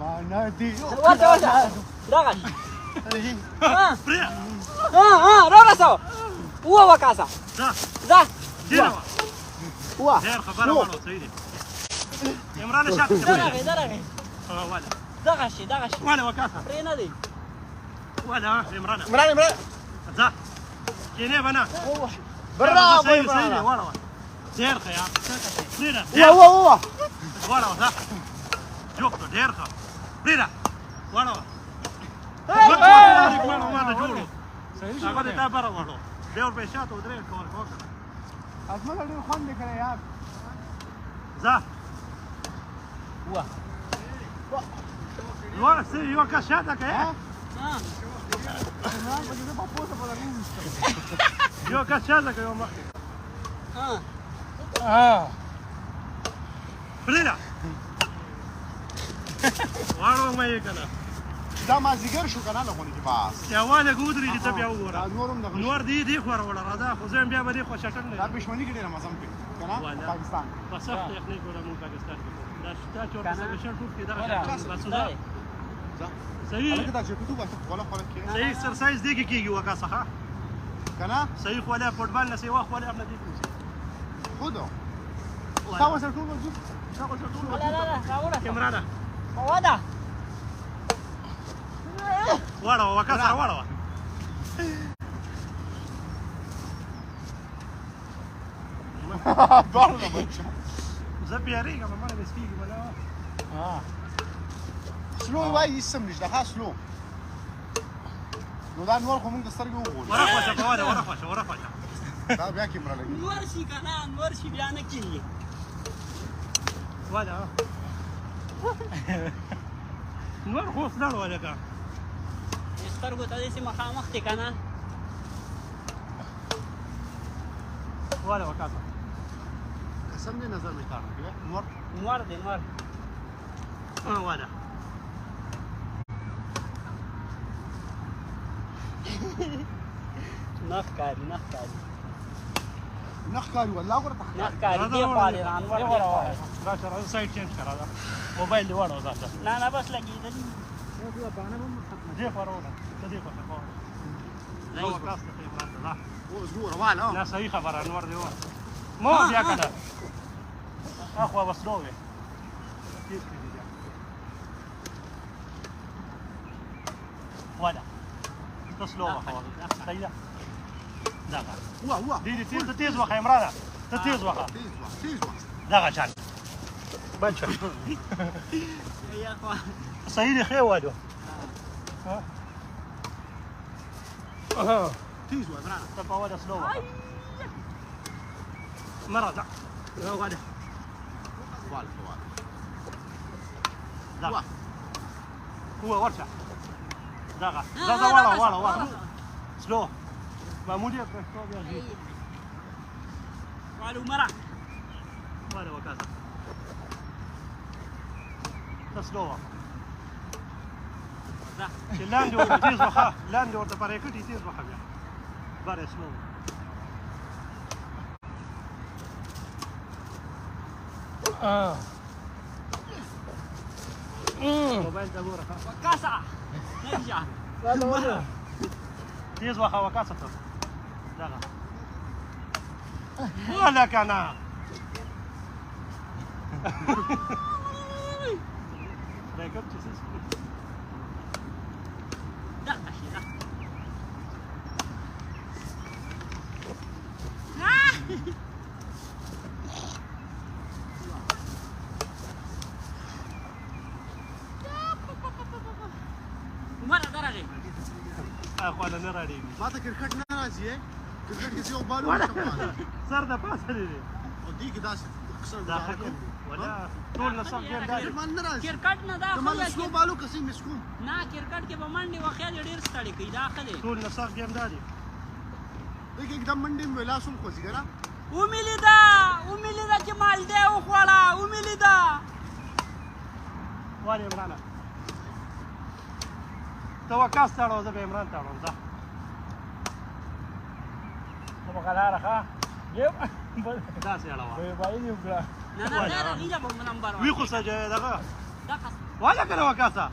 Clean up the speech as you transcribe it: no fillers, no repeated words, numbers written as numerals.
معنا دي ورشه دغه را رسو وکاسه ځه ډېر خبره وړو صحیح دی عمران شاته درغې ولا دغه شي ولا وکاسه پرې نه دی ولا عمران ځه کینې بنا برا صحیح دی وړو ډېر ښه یا پرېږده وړو ځه جوکته ډېر ښه پرېږده وړو ما ته جوړو هغه د تا بره وړو بیا ورپسې شاته ودرېږه که ورکه وکړه ازمل ډېر خوند دی کړی یار ځه لوړ یو کس شاته که یو کس شاته که یو مخکې پرېږده واړو مه یې که نه دا مازدیګر شو که نه لغونې کې بس یووالی که ودرېږي ته بیا وګوره نور هم دغه نور دې خوا راوړه راځه خو زه یم بیا به دې خوا شټل نه دا پښمني کې ډېره مزه هم کوي که نه پاکستان په سخت یخنۍ کې موږ پاکستان کې دا شته چې ورته سبشل ټوپ کې دغه بس دا صحیح هلکه دا جاکټ وباسه خوله خوله کې صحیح ایکسرسایز دې کې کېږي وکاسه ښه که نه صحیح خولۍ فوټبال نه سیوا خولۍ هم نه دې کوي خود تا ورسره ټول وجود تا ورسره ټول وجود عمرانه وده واړوه وکاسه واړوه دواړو نه بچ زه بیارېږم مړه مې سپېږي به نه سلو وایي هېڅ هم نشته ښه سلو نو دا نور خو مونږ د سترګې وغورځو ورخوشه په واده ورخوشه دا بیا کیمره لګي نور شي که نه نور شي بیا نه کېږي واده نور خو اوس لاړ ولکه سترګو ته داسې مخامخ دی که نه واده وکاسه قسم دې نظر مې کاڼه کړی نور دی نور واده نه ښکاري نه ښکاري والله ګوره ته نه ښکاري دې خوا دی رانور دې خوا دی راشه راځه سایډ چینج کړه راځه موبایل دې واړوه ځه نه بس لګېدلي دې خوا راوړه ته دې خوا ته وکاسه ته عمران ته ځه اوس ګوره واله نه صحیح خبره انور دی مو بیا که نه اخوا به سلو وې تېز کړي بیا واده ته سلو وخه صحیح ده دغه دې ته تېز وخه عمرانه ته تېز وخه تیز وخه دغه شان بند شو صحیح دی ښه وایو تیز وای برانه ته په واده سلو وخه مه راځه واده هو ورشه دغه واړه سلو معمولي پښتو بیا ځي والو مرا واړه وکاسه سلو چې لاندې ورته تېز وخه لاندې ورته پرې کټي تېز وخه بیا باره سلو موبایل ته ګوره وکاسه نه تېز وخه وکاسه ته دغه ولا که نه رکب چې څه دغه شي خواله نه راډېږي ما ته کرکټ نه راځي کرکټ کې یو بال وشم سر د پاسه دی او دې کې داسې اکثر دا ولا ټول نه سم ګیم دی من نه راځي کرکټ نه دا ما مسکو بالو کسي مسکو نه کرکټ کې به منډې وخیا ډېر ستړي کوي دا ښه دی ټول نه سم ګیم دی एकदम منډې مې لاسوم خوځي کنه ومیلیدا چې مالټه وخوړه ومیلیدا وایي عمرانه ته وکاس تاړو زه به عمران تاړم ځه ته به قلاره ښه داسې اړوه نه نه نه نه به نمبر وي خو څه دغه واجه کنه وکاسه